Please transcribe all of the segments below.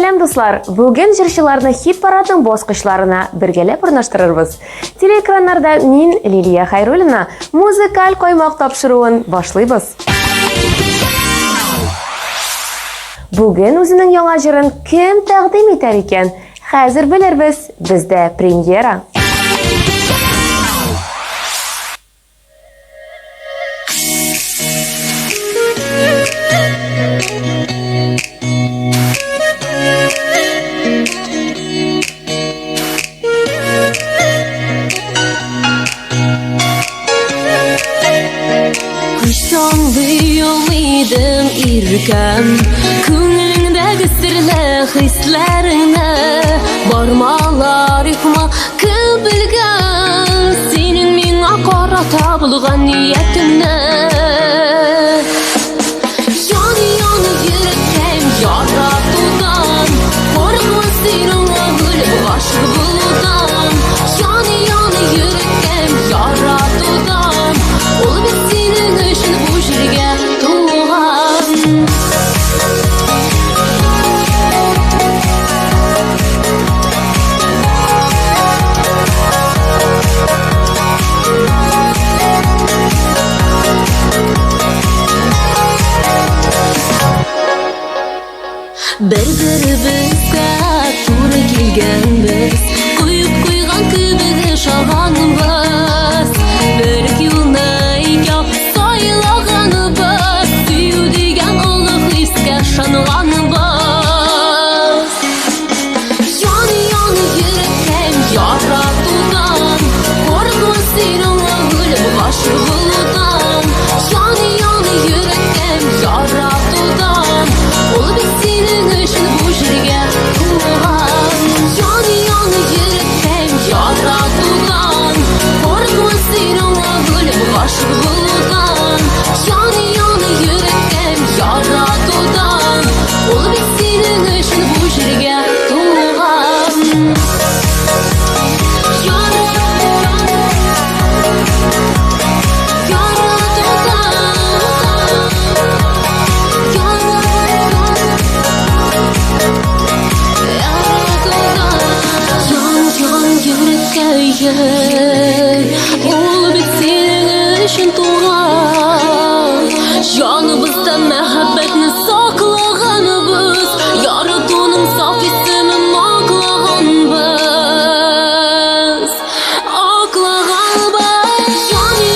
Сәлем дуслар, бүген җырчыларны хит парадының баскычларына бергәләп урнаштырырбыз. Телеэкраннарда мин, Лилия Хайруллина, музыкаль каймак тапшыруын башлыйбыз. Бүген үзенең яңа җырын кем тәкъдим итәр икән? Хәзер белербез, бездә премьера. Yollaydım irkəm Күңеліңдәгі сірлі хисләріңі Бармалар йықма кім білгән Сенің миңа қарата булган ниятіңні Яны йөрәккәм яратудан Қорқма сенің ағылып ғашық булудан Яны йөрәккәм яратудан Ул бит сенің өчен бу җиргә туган Бір-бірімізгә туры килгәнбез Куйып куйган күбеге шаганыбыз Бер юлны икәү сайлаганыбыз Сөю дигән олы хискә ышанганыбыз Яны йөрәккәм яратудан Курыкма синең ағылып ғашык булудан Яны йөрәккәм яратудан Ул бит синең өчен бу җиргә туган Яны йөрәккәм яратудан Курыкма синең ағылып ғашык булудан Яны йөрәккәм яратудан Ул бит синең өчен бу җиргә туган Ул бит синең өчен туган Җаныбызда мәхәббәтне саклаганбыз Яратуның саф исемен аклаганбыз Яны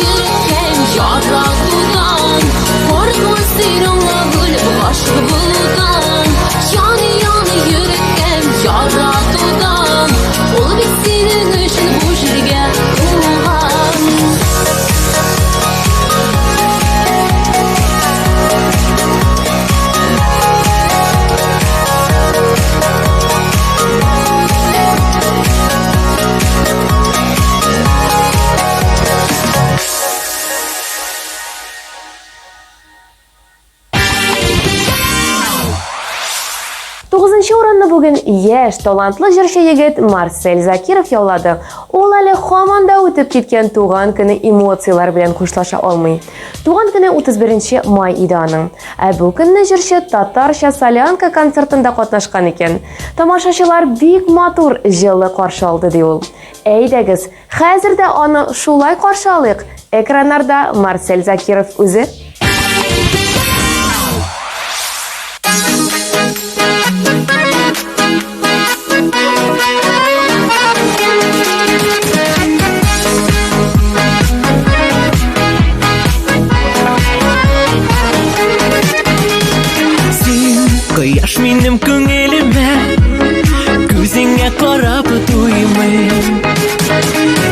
йөрәккәм яратудан Курыкма синең ағылып ғашык булудан Яны йөрәккәм яратудан Ул бит синең өчен бу җиргә туган Урынны бүген яшь, талантлы җырчы егет Марсель Закиров яулады. Ул әле һаман да үтеп киткән туган көне эмоциялар белән хушлаша алмый. Туган көне 31 май иде аның. Ә бу көнне җырчы татарча солянка концертында катнашкан икән. Тамашачылар бик матур, җылы каршы алды ди ул. Әйдәгез, хәзер дә аны шулай каршы алыйк. Экраннарда Марсель Закиров үзе. Кояш минем күңелемә Күзеңә карап туймыйм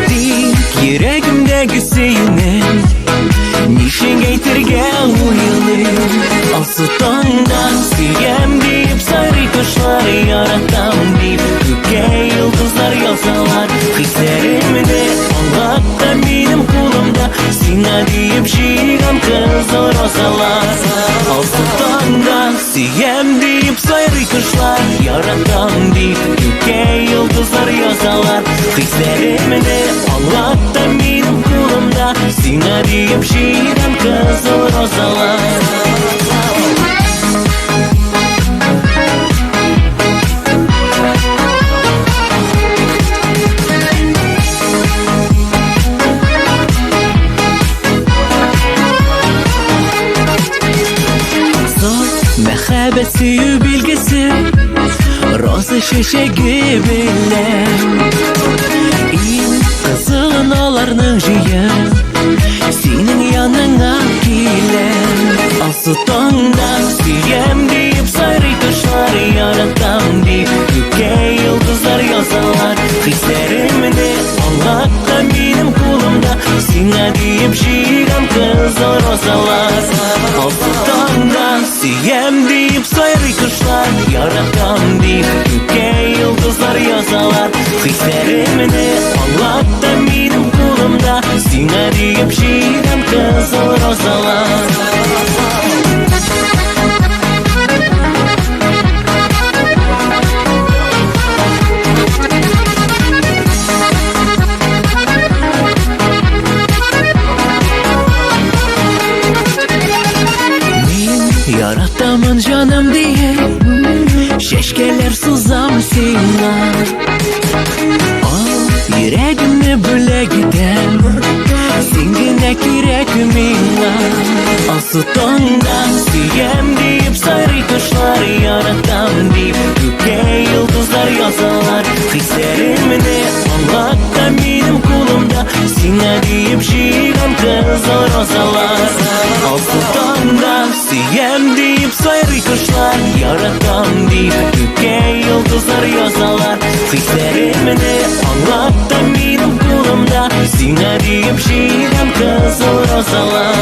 Тик йөрәгемдәге сөйне Нишек әйтергә уйлыйм Алсу таңда сөям дип Сайрый кошлар яратам дип Күккә йолдызлар язалар Хисләремне аңлатта минем кулымда Сиңа дип җыйган кызыл розалар Алсу таңда сөям дип Сайрый кошлар яратам дип Күккә йолдызлар язалар Хисләремне аңлатта минем кулымда Сиңа дип җыйган кызыл розалар Muhabbet suyu bilgisi Rosa şeşegi bilen İn kızılın olarның жиі Senin yanına kilen Alsı tondan Suyem deyip sarı kuşlar Yaratam deyip Göke yıldızlar yazarlar Hislerimini Allah'ta benim kulumda Sina deyip şiğem kızıl rozalar Alsı tondan Suyem deyip sarı kuşlar Yaratam deyip Göke yıldızlar yazarlar Hislerimini Allah'ta benim kulumda Sina deyip şiğem kızıl rozalar Yaratamın canım diye Şeşkeler suzam sana Al yüreğimi bile giden Singine kirek minna Al sutondan Suyem deyip sarı kuşlar Yaratam deyip Göke yıldızlar yazarlar Hislerimini Allah'ta benim kulumda Sina deyip şiğem kızıl rozalar Al sutondan Suyem deyip sarı kuşlar Yaratam deyip Göke yıldızlar yazarlar Hislerimini Allah'ta benim kulumda Sina deyip şiğem kızıl rozalar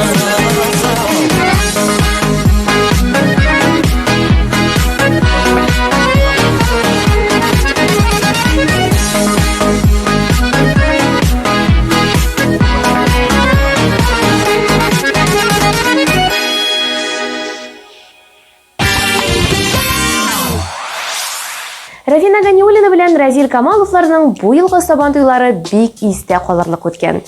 Рафина Ганиуллина белән Разил Камаловларның бу елгы Сабан туйлары бик истә калырлык үткән.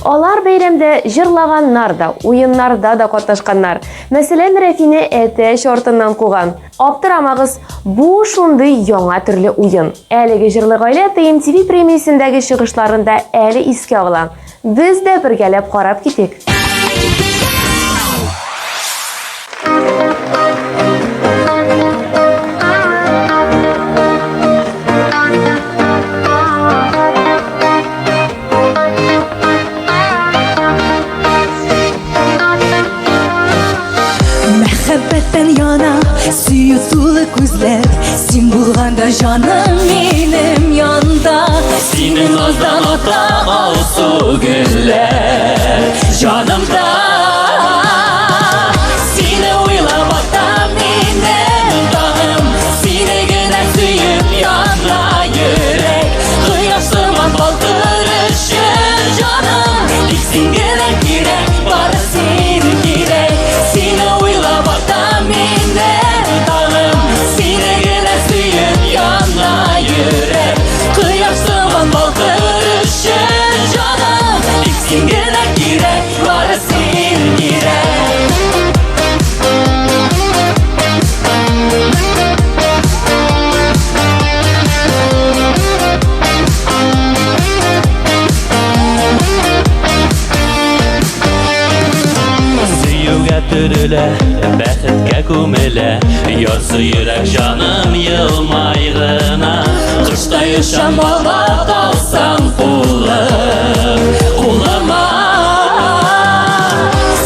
Алар бәйрәмдә җырлаганнар да, уеннарда да катнашканнар. Мәсәлән, Рафина әтәч артыннан куган. Аптырамагыз, бу шундый яңа төрле уен. Әлеге җырлы гаилә TMTV премиясендәге чыгышларында әле искә алган. Без дә бергәләп карап китик. Süyü tulu күзләр Син булганда җаным минем янда Синең наздан ата алсу гөлләр Җанымда Сине уйлап ата минем тагым Сине генә сөеп яна йөрәк Кояш сыман балкыр җаным Тик син генә кирәк, бары син кирәк Сине уйлап ата минем тагым Сине генә сөеп яна йөрәк Кояш сыман балкыр җаным Тик син генә кирәк, бары син кирәк Төрелә, бәхеткә күмелә Ярсы йөрәк җаным елмай гына Кышта ишамалга калсаң кулыма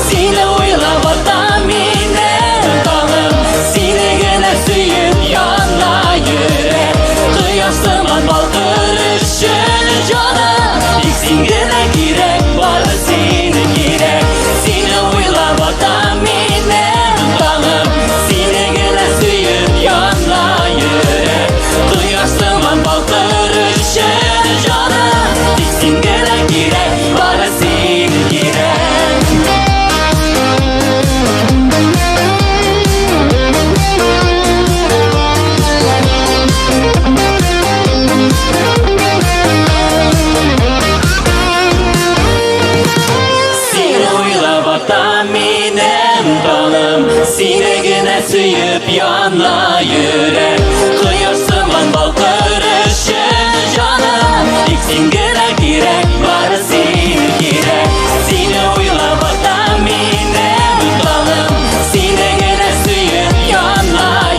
Сине уйлап ата минем тагым Сине генә сөеп яна йөрәк Кояш сыман балкыр җаным Тик син генә кирәк, бары син кирәк Сине уйлап ата Сине генә сөеп яна йөрәк Кояш сыман балкыр җаным Тик син генә кирәк, бары син кирәк Сине уйлап ата минем тагым Сине генә сөеп яна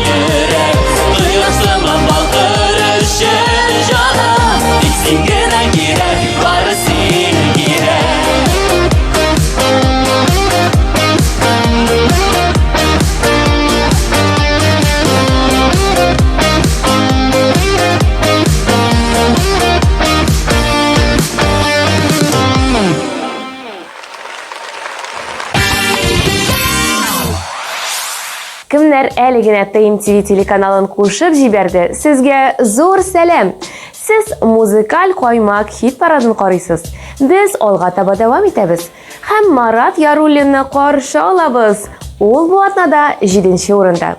Kimler әлегенә TMTV телеканалын кушып җибәрде. Сезгә зур сәлам. Сез музыкаль каймак хит парадын карыйсыз. Без алга таба дәвам итәбез. Һәм Марат Яруллинны каршы алабыз. Ул бу атнада 7нче урында.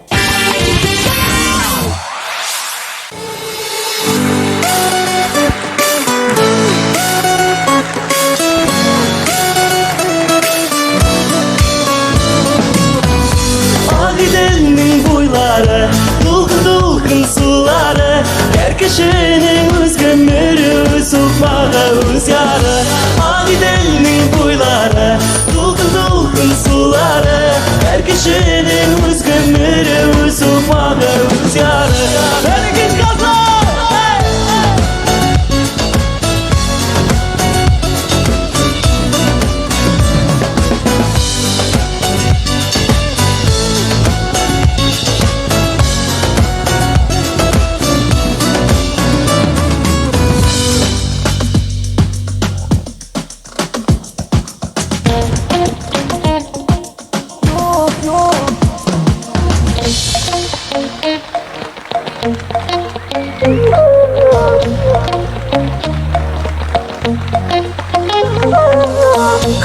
Agidel'nin boyları, dolkun suları, her kişinin öz gömürü, sokmağa öz yarı. Agidel'nin boyları, dolkun suları, her kişinin öz gömürü, sokmağa öz yarı. Herkes gaza!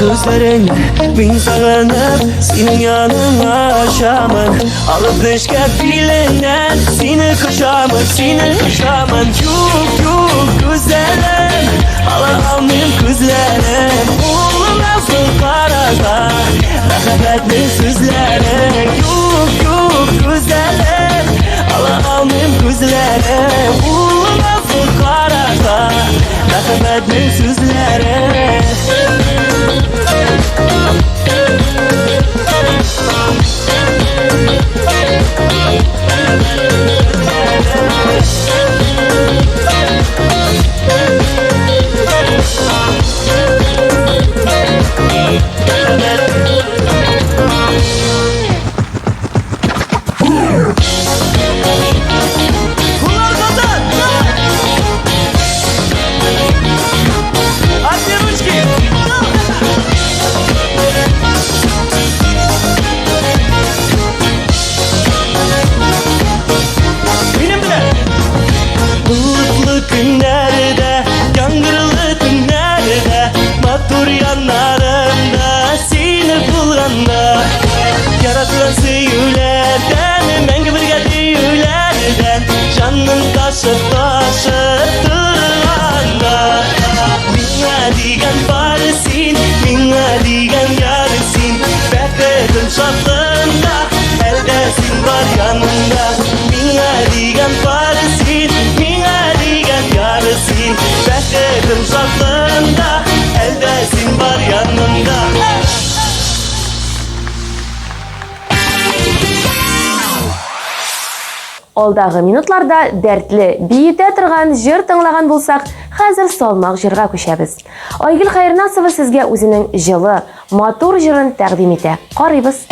Gözlerin bin sağlanıp senin yanına aşamın. Alıp neşke bilenen seni kuşamın, seni kuşamın. Yok güzelim, almayayım güzelim. Oğlum nasıl kararsa, rahmetli sözlerim. Yok güzelim, almayayım güzelim. Oğlum nasıl kararsa, rahmetli sözlerim. Günlerde, yangırlı günlerde, matur yanlarında, seni bulganda, yaratılan süyülerden, menge birge düyülerden, canım taşıp duranda. Minna digen barsin, minna digen yarsin, bekledim şatlığında, eldesin var yanında. Minna digen barsin, minna digen yarsin, bekledim şatlığında, eldesin var yanında. Алдагы минутларда дәртле, биетә торган җыр тыңлаган булсак, хәзер салмак җырга күчәбез. Айгөл Хәйрнасова сезгә үзенең җылы, матур җырын тәкъдим итә. Карыйбыз.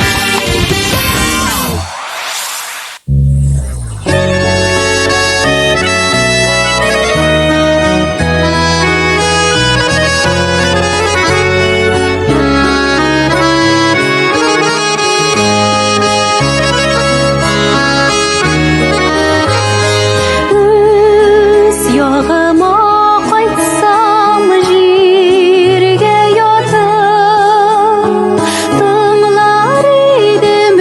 Tığlar idim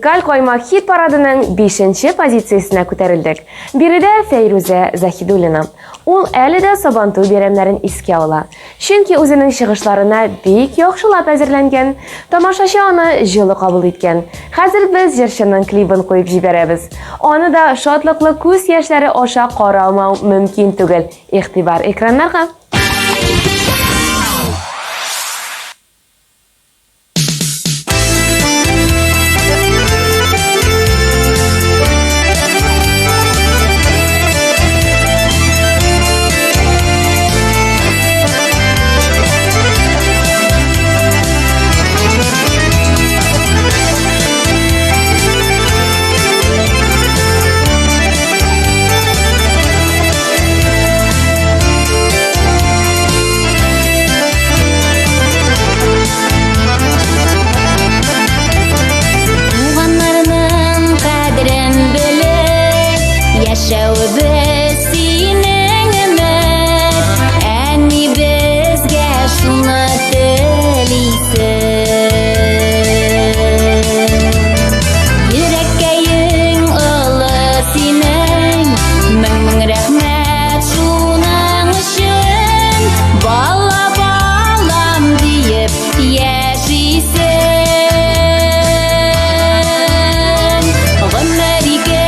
Музыкаль койма хит парадының 5-нче позициясына күтәрелдек. Биредә Фәйрүзә Захидуллина. Ул әле дә Сабантуй бәйрәмнәрен искә ала. Чөнки үзенең чыгышларына бик яхшылап әзерләнгән, тамашачы аны җылы кабул иткән. Хәзер без җырчының клибын куеп җибәрәбез. Аны да шатлыклы күз яшьләре аша карамау мөмкин түгел. Игътибар экраннарга. Туганнарның кадерен белеп, яшәүбез синең өмет, әни безгә шуны телисең. Йөрәккәең олы синең, мең рәхмәт шуның өчен, бала балам диеп яшисең. Гомергә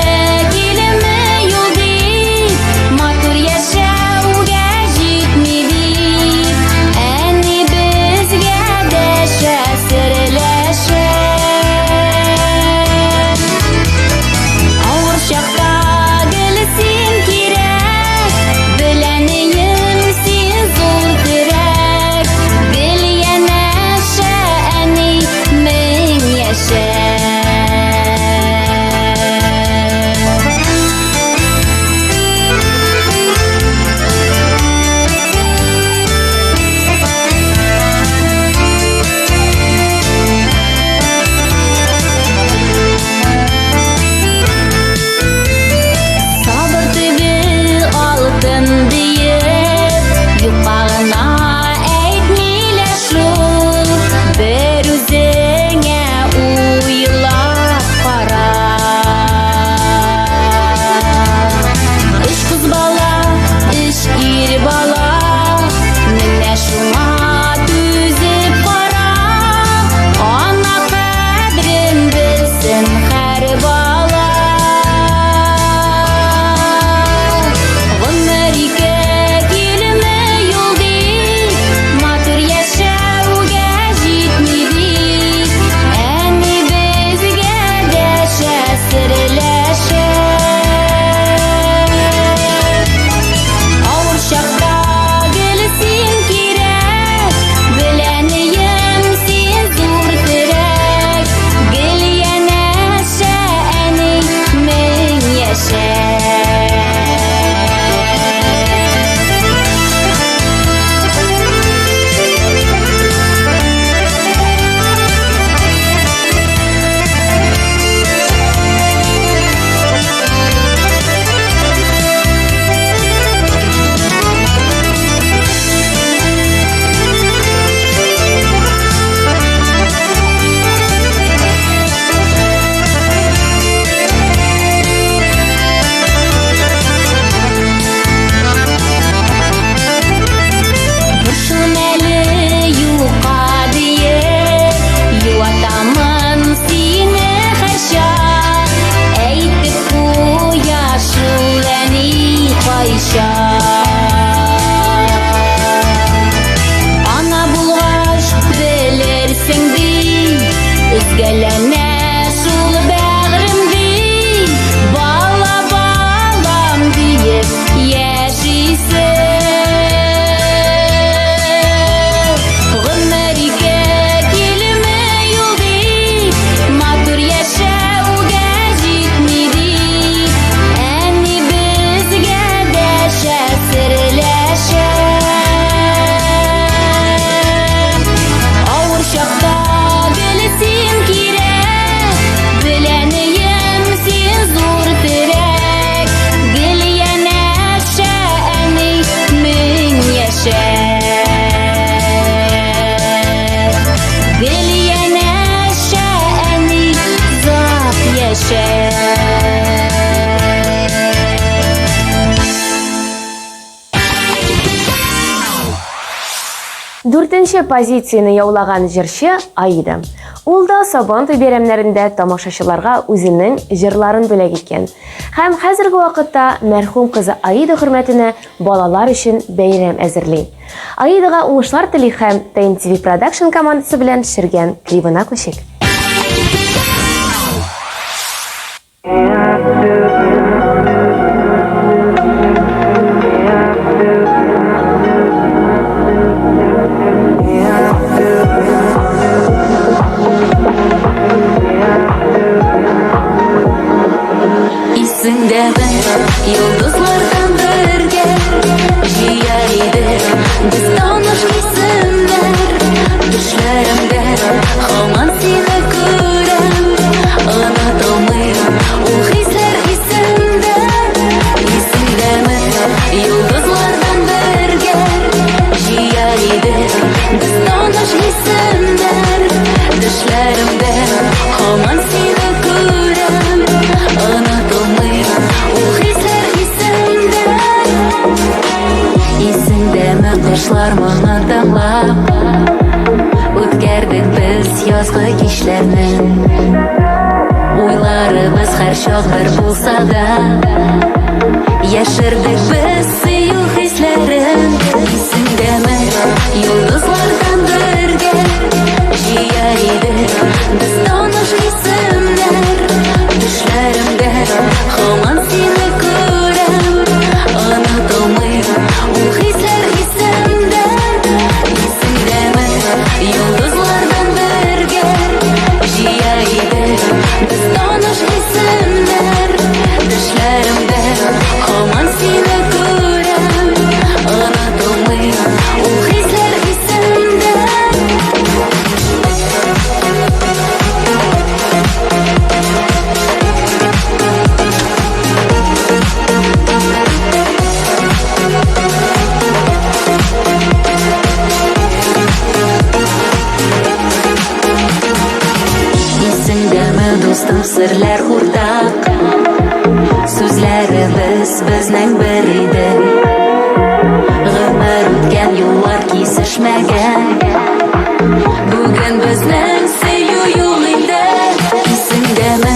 килеме юл дип, матур яшәүгә җитми дип, әни 4-нче позицияны яулаган җырчы Аида. Ул да Сабантуй бәйрәмнәрендә тамашачыларга үзенең җырларын бүләк иткән. Һәм хәзерге вакытта мәрхүм кызы Аида хөрмәтенә балалар өчен бәйрәм әзерли. Аидага уңышлар тели һәм TNTV Production командасы белән төшергән клибына күчик. Исеңдәме, йолдызлардан бергә җыяр идек без таныш исемнәр. Төшләремдә һаман сине күрәм, онытылмыйм ул хисләр исемдә. Исеңдәме, йолдызлардан бергә җыяр идек без таныш исемнәр. Төшләремдә һаман сине күрәм, онытылмыйм ул хисләр исемдә. Исеңдәме, кошлар моңа тыңлап үткәрдек без язгы кичләрне. Уйларыбыз һәр чак бер булса да, яшердек без сөю хисләрен. Исеңдәме, йолдызлардан бергә җыяр идек без таныш исемнәр. Төшләремдә һаман сине күрәм, онытылмыйм ул хисләр исемдә. Исеңдәме, йолдызлардан бергә җыяр идек без таныш исемнәр. Төшләремдә һаман сине күрәм, онытылмыйм ул хисләр исемдә. Исеңдәме, дустым, серләр уртак, сүзләребез безнең бер иде. Гомер үткән, юллар кисешмәгән, бүген безнең сөю юл инде. Исеңдәме,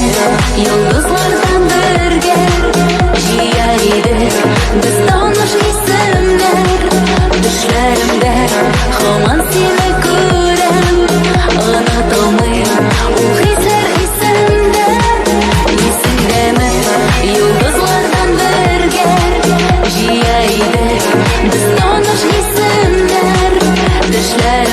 йолдызлардан бергә җыяр идек без таныш исемнәр. Төшләремдә һаман сине күрәм, онытылмыйм ул хисләр исемдә. Исеңдәме, йолдызлардан бергә җыяр идек без таныш исемнәр. Төшләремдә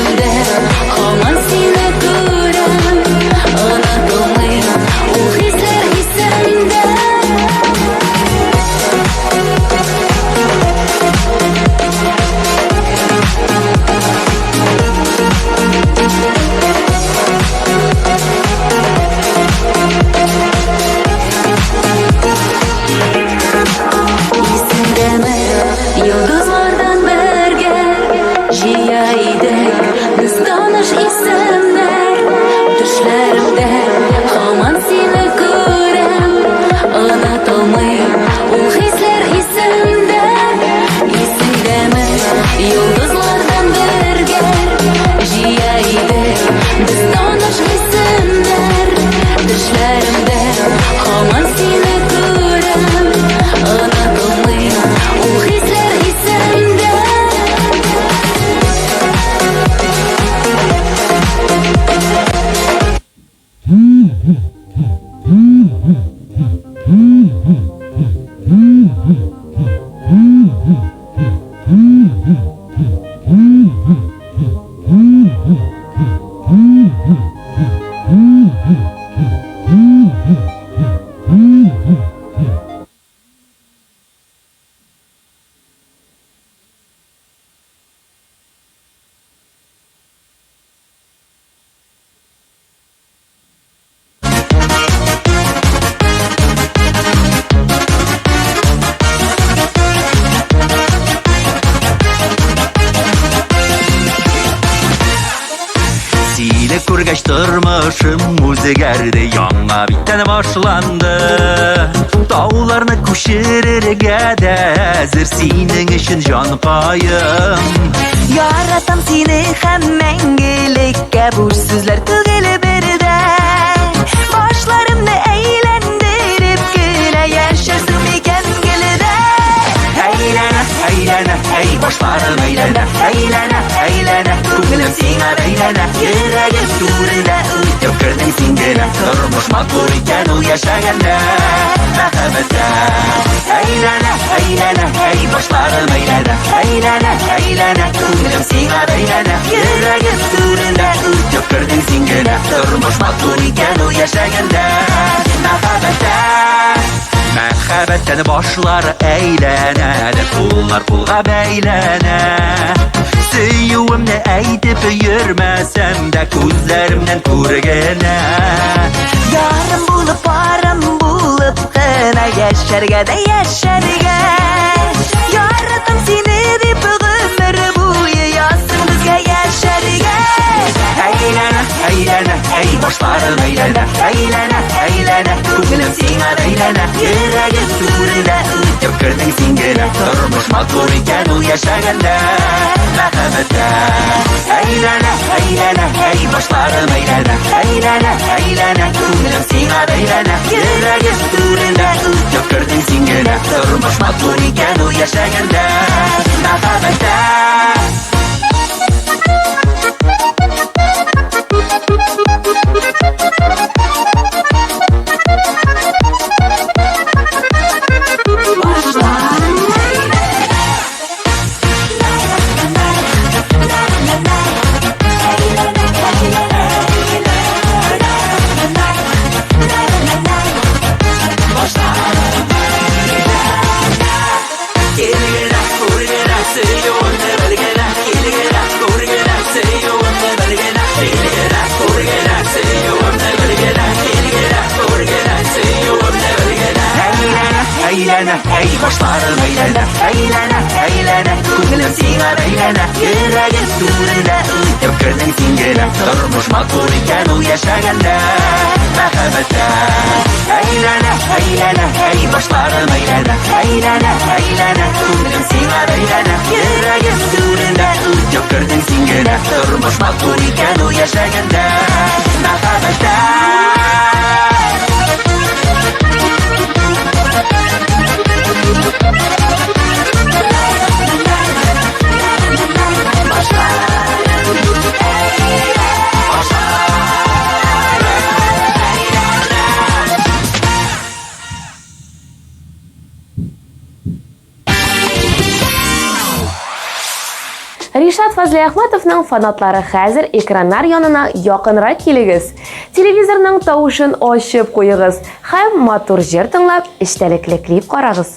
Görgeç durmuşum o'zgardi, yanma bittan boshlandı. Dağlarını ko'shirgada hozir sening ishing jonpoyim. Yaratam seni hem mengelikka bu sözler tug'ilib berdi. Boshlarımni aylantirib gina yasharsam ekan gilida. Aylana, aylana, hey boshlarım aylana, aylana, aylana, ko'nglim senga aylana, yuragim surida o'tib kirding singina, turmush maqbul ekan u yashaganda, marhamatda. Aylana, aylana, hey boshlarım aylana, aylana, aylana, ko'nglim senga aylana, yuragim surida o'tib kirding singina, turmush maqbul ekan u yashaganda, marhamatda. Merhabetten başlar eğlenene, kullar pulga beylene. Suyuğumni aytib yürmesem de ko'zlarimdan ko'rgana. Yarım bulup param bulup gina yasharga da yasharga. Yaratam seni deb ömür bo'yi yozsin bizga yasharga. Aylana, aylana, hey boshlarım aylana, aylana, aylana, ko'nglim senga aylana, yuragim surida o'tib kirding singina, turmush maqbul ekan u yashaganda, marhamatda. Aylana, aylana, hey boshlarım aylana, aylana, aylana, ko'nglim senga aylana, yuragim surida o'tib kirding singina, turmush maqbul ekan u yashaganda, marhamatda. Aylana, hey boshlarım aylana, aylana, aylana, ko'nglim senga aylana, yuragim surida o'tib kirding singina, turmush maqbul ekan u yashaganda, marhamatda. Aylana, aylana, hey boshlarım aylana, aylana, aylana, ko'nglim senga aylana, yuragim surida o'tib kirding singina, turmush maqbul ekan u yashaganda, marhamatda. Rishad Fazliahmatovning fanatlari hozir ekranlar yonina yaqinroq kelingіз. Televizorning tovushini ochib qo'yingіз ham motor jer tinglab ishtalikli klip qarag'iz.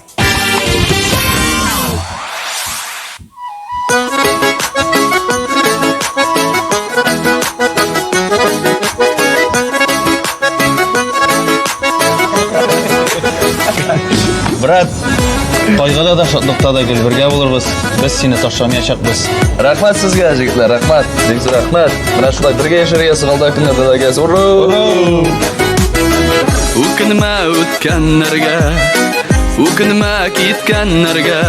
Брат, тойгада да шатлыкта да гел бергә булырбыз. Без сине ташламаячакбыз. Рахмат сезгә, җегетләр, рахмат. Бик зур рахмат. Менә шулай бергә яшәргә сыгылда көннәрдә дә гәз. Ура! Үкенмә үткәннәргә, үкенмә киткәннәргә.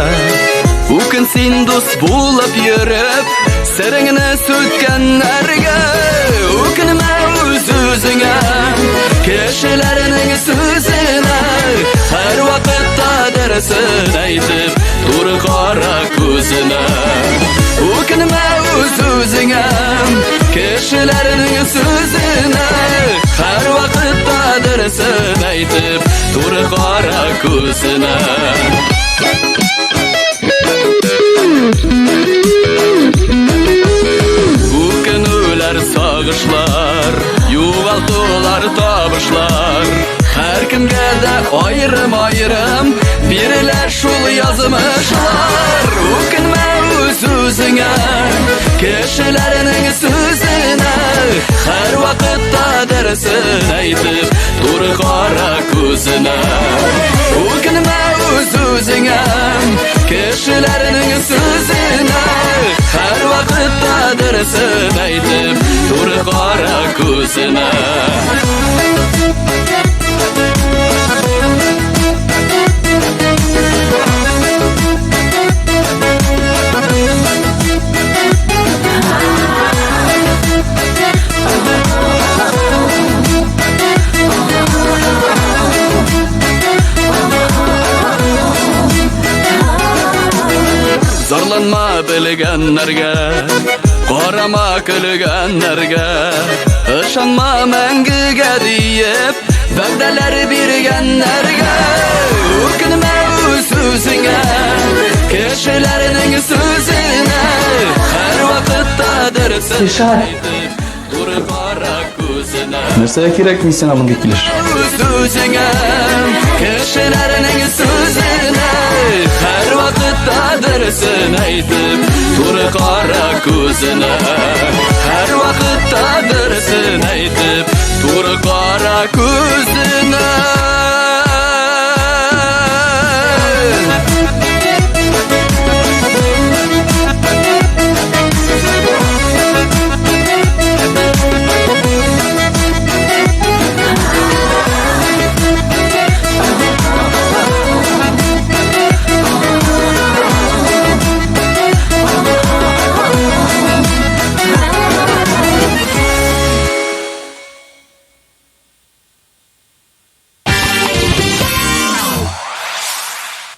Үкен син дус булып йөреп, сереңне сүткәннәргә. Үкенмә үз-үзеңә, кешеләрнең сүзенә. Һәр вакытта дәресен әйтеп, туры кара күзенә. Үкенмә үз-үзеңә, кешеләрнең сүзенә. Һәр вакытта дәресен әйтеп, туры кара күзенә. Үкенүләр, сагышлар, югалтулар, табышлар. Һәр кемгә дә аерым-аерым бирелә шул язмышлар. Үкенмә үз-үзеңә, кешеләрнең сүзенә. Һәр вакытта дәресен әйтеп, туры кара күзенә. Үкенмә үз-үзеңә, кешеләрнең сүзенә. Һәр вакытта qadrsin aytib tur qora ko'zini Zorlanma bilganlarga, qarama kulganlarga, ishonma mangiga deyib, va'dalar berganlarga, o'kinma o'z so'zingga, kishilarning so'zini har vaqtda dirsin. Tur qora ko'zini. Нәрсәгә кирәкми сиңа мондый килеш? So'zingga, kishilarning so'zini har vaqtda dirsin aytib tur qora ko'zini har vaqtda dirsin aytib tur qora ko'zini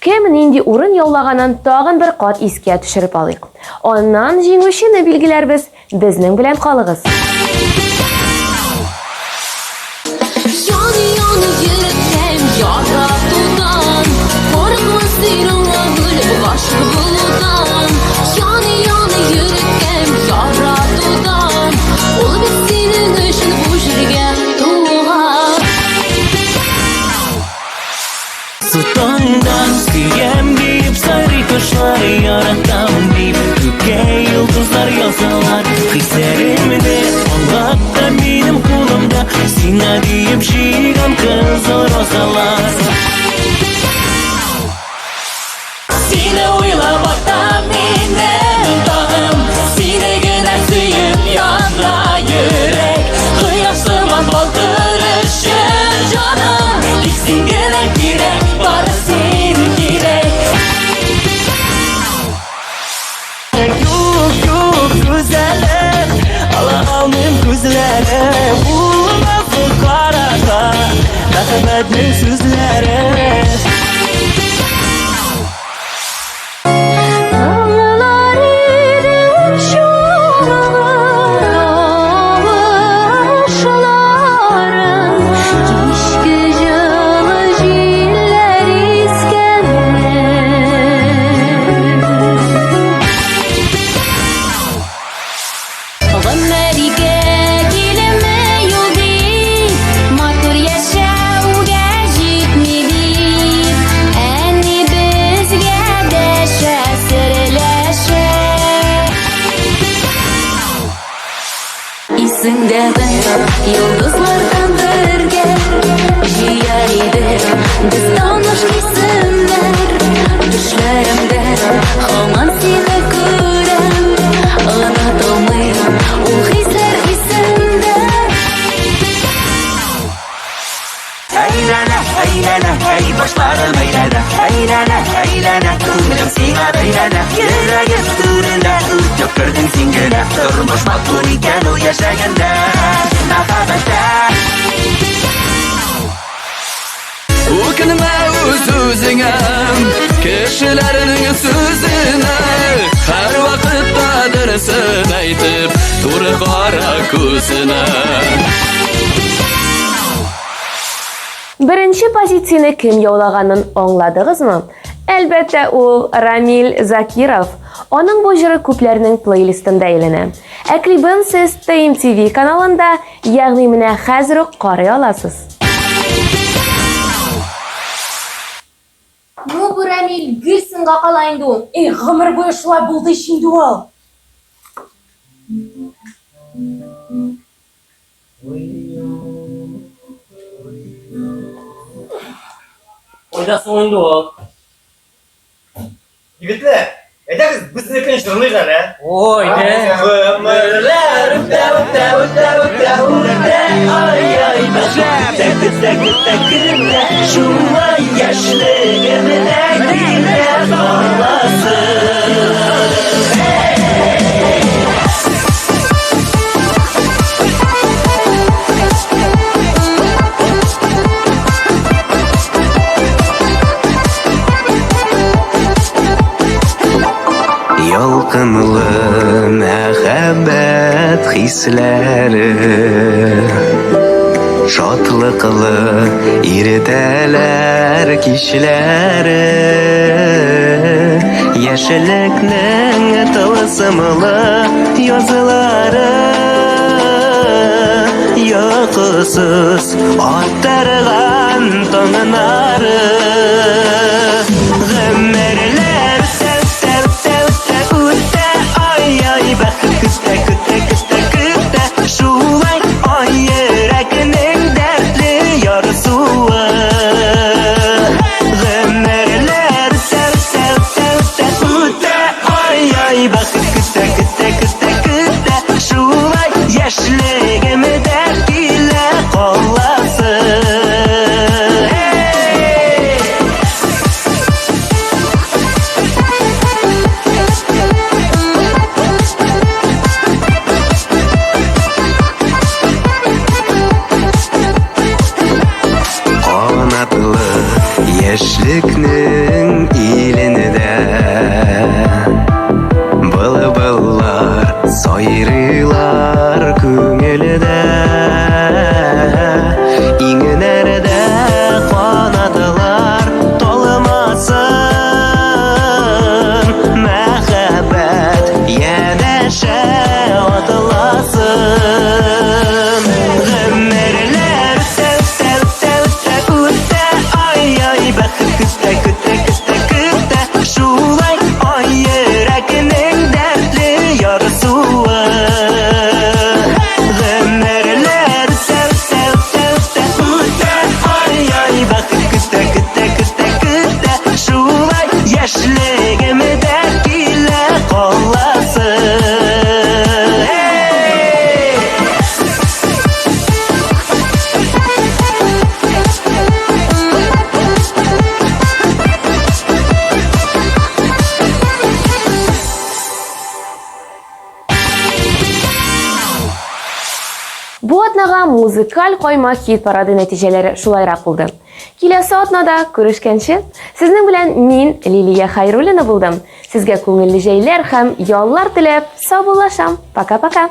Кем нинди урын яулаганын тагын бер кат искә төшереп алыйк. Аннан җиңүчене билгеләрбез. Безнең белән калыгыз. Yani yani yürekten yara tutan Korkma sırrına gülüp aşkı bulutan Yani yani yürekten yara tutan Ol biz senin için bu jirge tuğan Sultandan siyem deyip sarı kuşları yaratam deyip Göke yıldızlar yazsalar hislerimde Allah'ta benim kulumda Sina deyip şiiram kızıl rosalar Sine uylamakta benim dağım Sine gider suyum yanra yürek Kıyasıman baldırışır canım Diksin gerek girek barısın girek Yok güzelim Allah'ımın güzeli Bu nasıl karada Rahmetli sözleri Yıldızlardan birge Jiyar idi Biz tanışk isimler Düşlerimde Haman seni görem Anlatılmayım O hisler isimde Eylene, eylene, ey başlarım eylene Eylene, eylene, kılmıyorum sana beylene Yüreğim sürüne, çok gördüm singine Durmuş makbul iken o yaşayında Nakabette O'kinma o'z so'zingga kishilarning so'zini har vaqtda dirsin aytib tur qora ko'zini Birinchi pozitsiyani kim yauлаганын аңладыгызмы? Әлбәттә, ул Рамил Закиров. Аның бу җыры күпләрнең плейлистында әйләнә. Ә клипын сез TMTV каналында, ягъни менә хәзер үк карый аласыз. Ну, бу Рамил гүрсенгә кала инде ул. Гомер буе шулай булды инде ул. Ойдасың инде ул. Егетләр, Әйдәгез, безнекен жырлыйк әле. Ой, Гомерләр үтә, ай, күтә, шулай яшьлегемдә килә баласы. Ялкынлы мәхәббәт хисләре, шатлыклы иртәләр кичләре, яшьлекнең тылсымлы язлары, йокысыз аттырган таңнары, гомерләр күтә, шулай ай йөрәгенең дәртле ярсуы. Гомерләр үтә, ай, бәхет көтә, шулай яшьлегемдә килә каласы. Яшьлекнең иленедә былбыллар сайрыйлар күңелдә, иңнәрдә канатлар талмасын, мәхәббәт янәшә атласын. Гомерләр үтә, ай, бәхет көтә, шулай ай йөрәгенең дәртле ярсуы. Гомерләр үтә, ай, бәхет көтә, шулай яшьлегемдә килә каласы. Бу атнага музыкаль койма хит парады нәтиҗәләре шулайрак булды. Киләсе атнада күрешкәнче, сезнең белән мин Лилия Хайруллина булдым. Сезгә күңелле җәйләр һәм яллар теләп саубуллашам. Пока-пока.